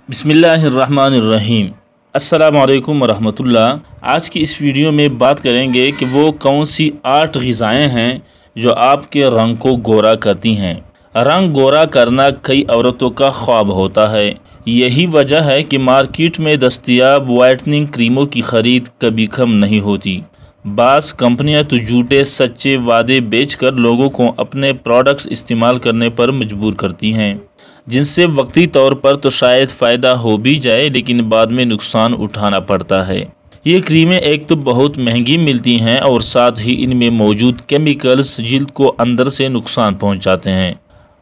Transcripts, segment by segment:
बिस्मिल्लाहिर्रहमानिर्रहीम। अस्सलामु अलैकुम वरहमतुल्लाह। आज की इस वीडियो में बात करेंगे कि वो कौन सी 8 ग़िज़ाएँ हैं जो आपके रंग को गोरा करती हैं। रंग गोरा करना कई औरतों का ख्वाब होता है। यही वजह है कि मार्केट में दस्तयाब वाइटनिंग क्रीमों की ख़रीद कभी कम नहीं होती। बास कंपनियां तो झूठे सच्चे वादे बेचकर लोगों को अपने प्रोडक्ट्स इस्तेमाल करने पर मजबूर करती हैं, जिनसे वक्ती तौर पर तो शायद फ़ायदा हो भी जाए, लेकिन बाद में नुकसान उठाना पड़ता है। ये क्रीमें एक तो बहुत महंगी मिलती हैं और साथ ही इनमें मौजूद केमिकल्स जिल्द को अंदर से नुकसान पहुंचाते हैं।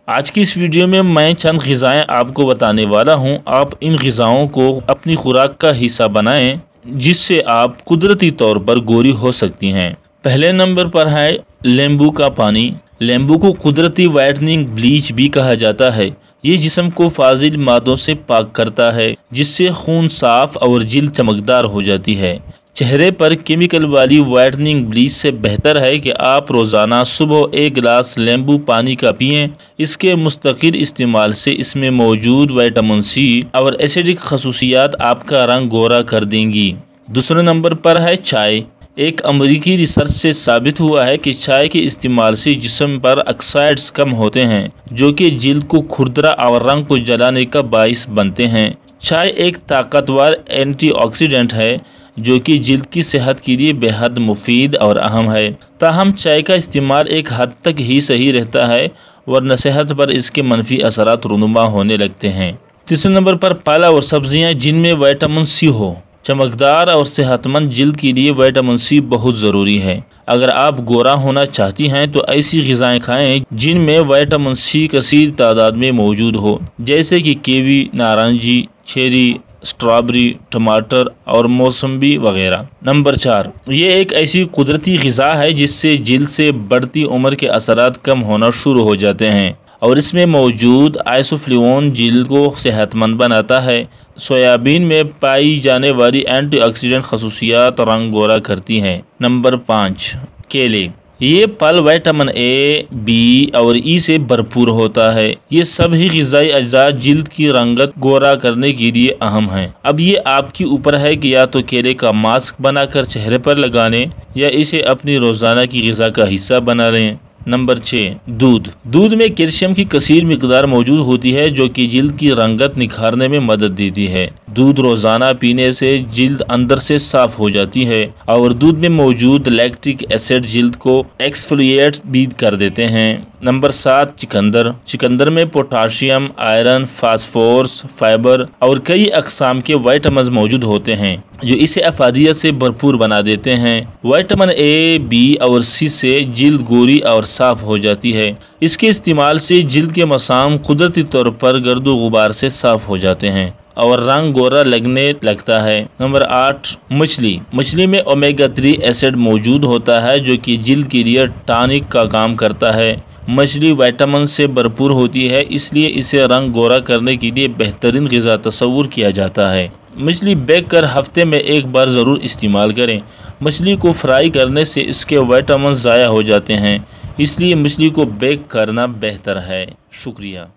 आज की इस वीडियो में मैं चंद ग़िज़ाएँ आपको बताने वाला हूं। आप इन ग़िज़ाओं को अपनी खुराक का हिस्सा बनाएं, जिससे आप कुदरती तौर पर गोरी हो सकती हैं। पहले नंबर पर है नींबू का पानी। नींबू को कुदरती वाइटनिंग ब्लीच भी कहा जाता है। ये जिस्म को फाजिल मादों से पाक करता है, जिससे खून साफ और जिल्द चमकदार हो जाती है। चेहरे पर केमिकल वाली वाइटनिंग ब्लीच से बेहतर है कि आप रोज़ाना सुबह 1 गिलास नींबू पानी का पिएं। इसके मुस्तकिल इस्तेमाल से इसमें मौजूद विटामिन सी और एसिडिक खसूसियात आपका रंग गोरा कर देंगी। दूसरे नंबर पर है चाय। एक अमरीकी रिसर्च से साबित हुआ है कि चाय के इस्तेमाल से जिस्म पर ऑक्साइड्स कम होते हैं, जो कि जिल्द को खुरदरा और रंग को जलाने का बाइस बनते हैं। चाय एक ताकतवर एंटीऑक्सीडेंट है, जो कि जिल्द की सेहत के लिए बेहद मुफीद और अहम है। ताहम चाय का इस्तेमाल एक हद तक ही सही रहता है, वरना सेहत पर इसके मनफी असरात रुनुमा होने लगते हैं। तीसरे नंबर पर फल और सब्जियां जिनमें विटामिन सी हो। चमकदार और सेहतमंद जिल्द के लिए विटामिन सी बहुत ज़रूरी है। अगर आप गोरा होना चाहती हैं तो ऐसी ग़िज़ाएँ खाएं जिनमें विटामिन सी कसीर तादाद में मौजूद हो, जैसे कि कीवी, नारंगी, चेरी, स्ट्रॉबेरी, टमाटर और मौसम्बी वगैरह। नंबर 4, ये एक ऐसी कुदरती ग़िज़ा है जिससे जिल्द से बढ़ती उम्र के असरात कम होना शुरू हो जाते हैं, और इसमें मौजूद आइसोफ्लेवोन जिल्द को सेहतमंद बनाता है। सोयाबीन में पाई जाने वाली एंटीऑक्सीडेंट खसूसियात रंग गोरा करती हैं। नंबर 5, केले। ये फल विटामिन ए, बी और ई से भरपूर होता है। ये सभी ग़िज़ाई अज्जा जिल्द की रंगत गोरा करने के लिए अहम हैं। अब ये आपके ऊपर है कि या तो केले का मास्क बनाकर चेहरे पर लगा लें या इसे अपनी रोज़ाना की ग़िज़ा का हिस्सा बना लें। नंबर 6, दूध। दूध में कैल्शियम की कसीर मिकदार मौजूद होती है, जो कि जिल्द की रंगत निखारने में मदद देती है। दूध रोज़ाना पीने से जिल्द अंदर से साफ हो जाती है, और दूध में मौजूद लैक्टिक एसिड जिल्द को एक्सफोलिएट भी कर देते हैं। नंबर 7, चिकंदर। चिकंदर में पोटाशियम, आयरन, फास्फोरस, फाइबर और कई अक़साम के विटामिन मौजूद होते हैं, जो इसे अफादियत से भरपूर बना देते हैं। विटामिन ए, बी और सी से जिल्द गोरी और साफ हो जाती है। इसके इस्तेमाल से जिल्द के मसाम कुदरती तौर पर गर्दो गुबार से साफ हो जाते हैं और रंग गोरा लगने लगता है। नंबर 8, मछली। मछली में ओमेगा 3 एसिड मौजूद होता है, जो कि जिल्द के लिए टॉनिक का काम करता है। मछली विटामिन से भरपूर होती है, इसलिए इसे रंग गोरा करने के लिए बेहतरीन ग़िज़ा तस्वुर किया जाता है। मछली बेक कर हफ्ते में 1 बार ज़रूर इस्तेमाल करें। मछली को फ्राई करने से इसके विटामिन ज़ाया हो जाते हैं, इसलिए मछली को बेक करना बेहतर है। शुक्रिया।